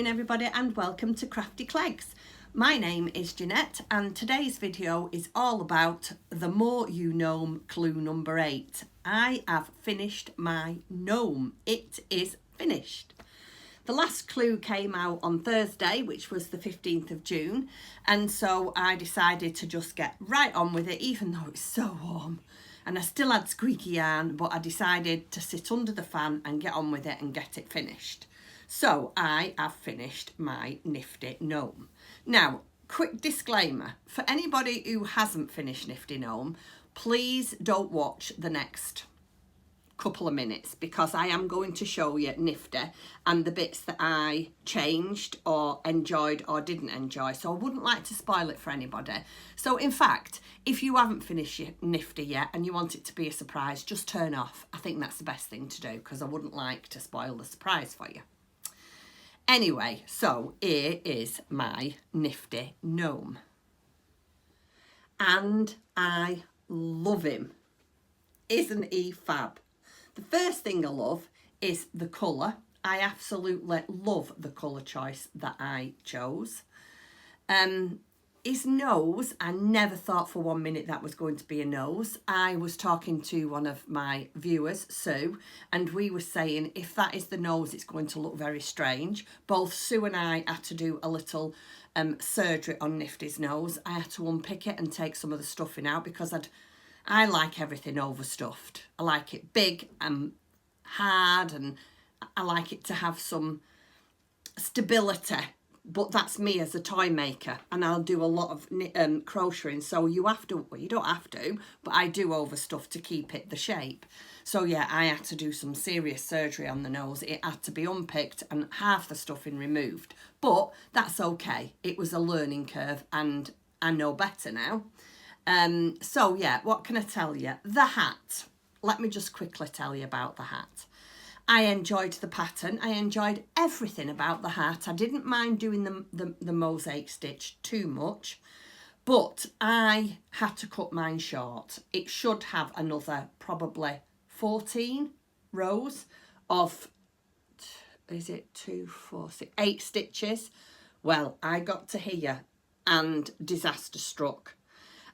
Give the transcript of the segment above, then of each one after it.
afternoon everybody and welcome to Crafty Clegs. My name is Jeanette and today's video is all about the More You Gnome clue number 8. I have finished my gnome. It is finished. The last clue came out on Thursday, which was the 15th of June, and so I decided to just get right on with it even though it's so warm. And I still had squeaky yarn, but I decided to sit under the fan and get on with it and get it finished. So I have finished my Gnifty gnome. Now, quick disclaimer, for anybody who hasn't finished Gnifty gnome, please don't watch the next couple of minutes because I am going to show you Gnifty and the bits that I changed or enjoyed or didn't enjoy. So I wouldn't like to spoil it for anybody. So in fact, if you haven't finished your Gnifty yet and you want it to be a surprise, just turn off. I think that's the best thing to do because I wouldn't like to spoil the surprise for you. Anyway, so here is my Gnifty gnome. And I love him. Isn't he fab? The first thing I love is the colour. I absolutely love the colour choice that I chose. His nose, I never thought for 1 minute that was going to be a nose. I was talking to one of my viewers, Sue, and we were saying if that is the nose, it's going to look very strange. Both Sue and I had to do a little surgery on Gnifty's nose. I had to unpick it and take some of the stuffing out because I like everything overstuffed. I like it big and hard, and I like it to have some stability. But that's me as a toy maker, and I'll do a lot of crocheting. So you have to, well, you don't have to, but I do overstuff to keep it the shape. So yeah, I had to do some serious surgery on the nose. It had to be unpicked and half the stuffing removed. But that's okay. It was a learning curve, and I know better now. So yeah, what can I tell you? The hat. Let me just quickly tell you about the hat. I enjoyed the pattern. I enjoyed everything about the hat. I didn't mind doing the mosaic stitch too much, but I had to cut mine short. It should have another probably 14 rows of, is it 2, 4, 6, 8 stitches? Well, I got to here and disaster struck.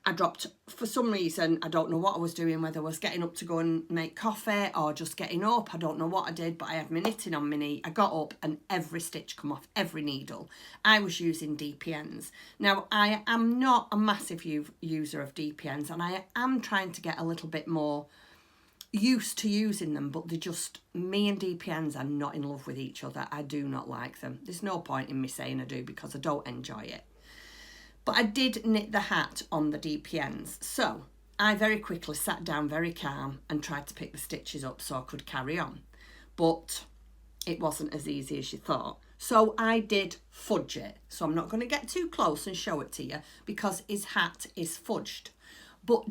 I dropped, for some reason, I don't know what I was doing, whether I was getting up to go and make coffee or just getting up. I don't know what I did, but I had my knitting on my knee. I got up and every stitch come off, every needle. I was using DPNs. Now, I am not a massive user of DPNs, and I am trying to get a little bit more used to using them, but they're just, me and DPNs are not in love with each other. I do not like them. There's no point in me saying I do because I don't enjoy it. But I did knit the hat on the DPNs. So I very quickly sat down very calm and tried to pick the stitches up so I could carry on. But it wasn't as easy as you thought. So I did fudge it. So I'm not going to get too close and show it to you because his hat is fudged. But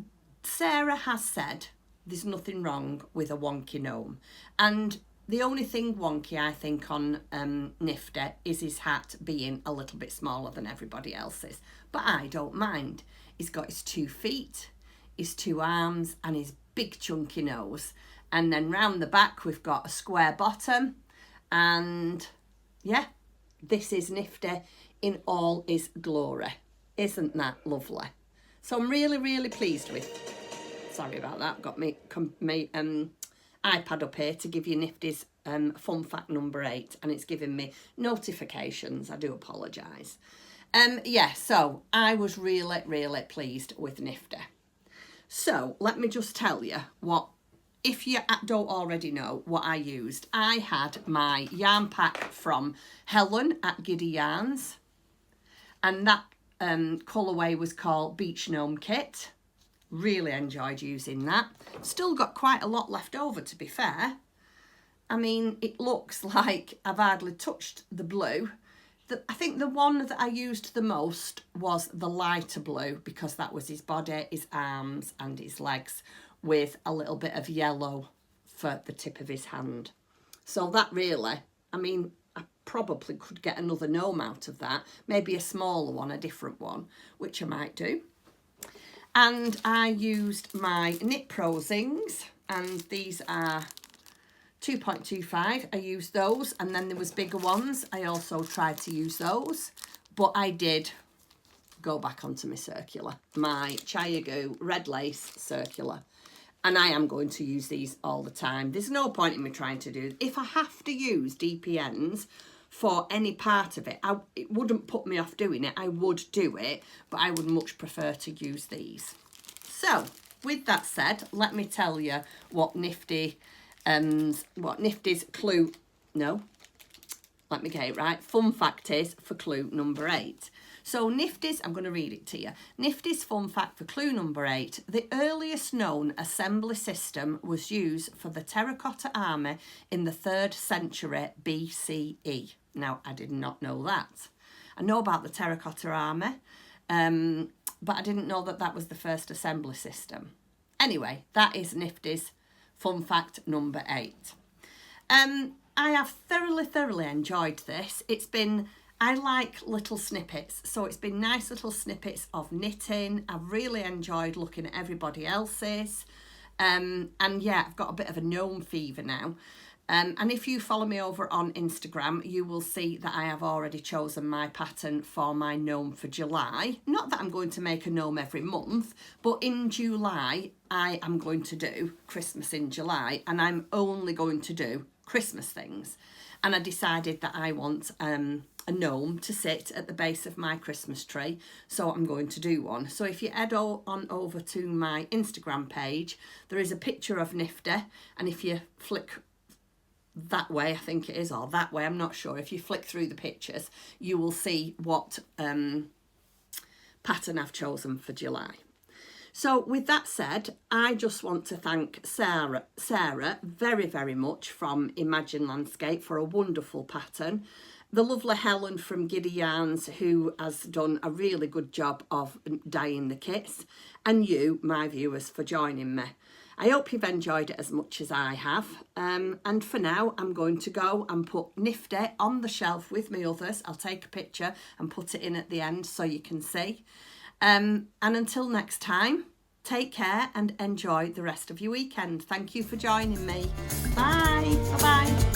Sarah has said there's nothing wrong with a wonky gnome. And the only thing wonky, I think, on Gnifty is his hat being a little bit smaller than everybody else's. But I don't mind. He's got his 2 feet, his 2 arms, and his big chunky nose. And then round the back, we've got a square bottom. And yeah, this is Gnifty in all his glory. Isn't that lovely? So I'm really, really pleased with. Sorry about that. Got me iPad up here to give you Gnifty's fun fact number 8, and it's giving me notifications. I do apologise. Yeah, so I was really, really pleased with Gnifty. So let me just tell you what, if you don't already know what I used. I had my yarn pack from Helen at Giddy Yarns, and that colourway was called Beach Gnome Kit. Really enjoyed using that. Still got quite a lot left over, to be fair. I mean, it looks like I've hardly touched the blue. I think the one that I used the most was the lighter blue because that was his body, his arms and his legs, with a little bit of yellow for the tip of his hand. So that really, I mean, I probably could get another gnome out of that. Maybe a smaller one, a different one, which I might do. And I used my Knit Pro Zings, and these are 2.25, I used those, and then there was bigger ones. I also tried to use those, but I did go back onto my circular, my Chiagoo red lace circular. And I am going to use these all the time. There's no point in me trying to do, if I have to use DPNs for any part of it, it wouldn't put me off doing it. I would do it, but I would much prefer to use these. So with that said, let me tell you what Gnifty's clue, no, let me get it right, fun fact is for clue number 8. So Gnifty's, I'm going to read it to you. Gnifty's fun fact for clue number 8. The earliest known assembly system was used for the terracotta army in the 3rd century BCE. Now, I did not know that. I know about the terracotta army, but I didn't know that that was the first assembly system. Anyway, that is Gnifty's fun fact number 8. I have thoroughly enjoyed this. I like little snippets, so it's been nice little snippets of knitting. I've really enjoyed looking at everybody else's. And yeah, I've got a bit of a gnome fever now. And if you follow me over on Instagram, you will see that I have already chosen my pattern for my gnome for July. Not that I'm going to make a gnome every month, but in July, I am going to do Christmas in July, and I'm only going to do Christmas things. And I decided that I want a gnome to sit at the base of my Christmas tree, so I'm going to do one. So if you head on over to my Instagram page, there is a picture of Gnifty, and if you flick that way, I think it is, or that way, I'm not sure, if you flick through the pictures, you will see what pattern I've chosen for July. So with that said, I just want to thank Sarah very much from Imagine Landscape for a wonderful pattern. The lovely Helen from Giddy Yarns, who has done a really good job of dyeing the kits, and you, my viewers, for joining me. I hope you've enjoyed it as much as I have. And for now, I'm going to go and put Gnifty on the shelf with my others. I'll take a picture and put it in at the end so you can see. And until next time, take care and enjoy the rest of your weekend. Thank you for joining me. Bye. Bye-bye.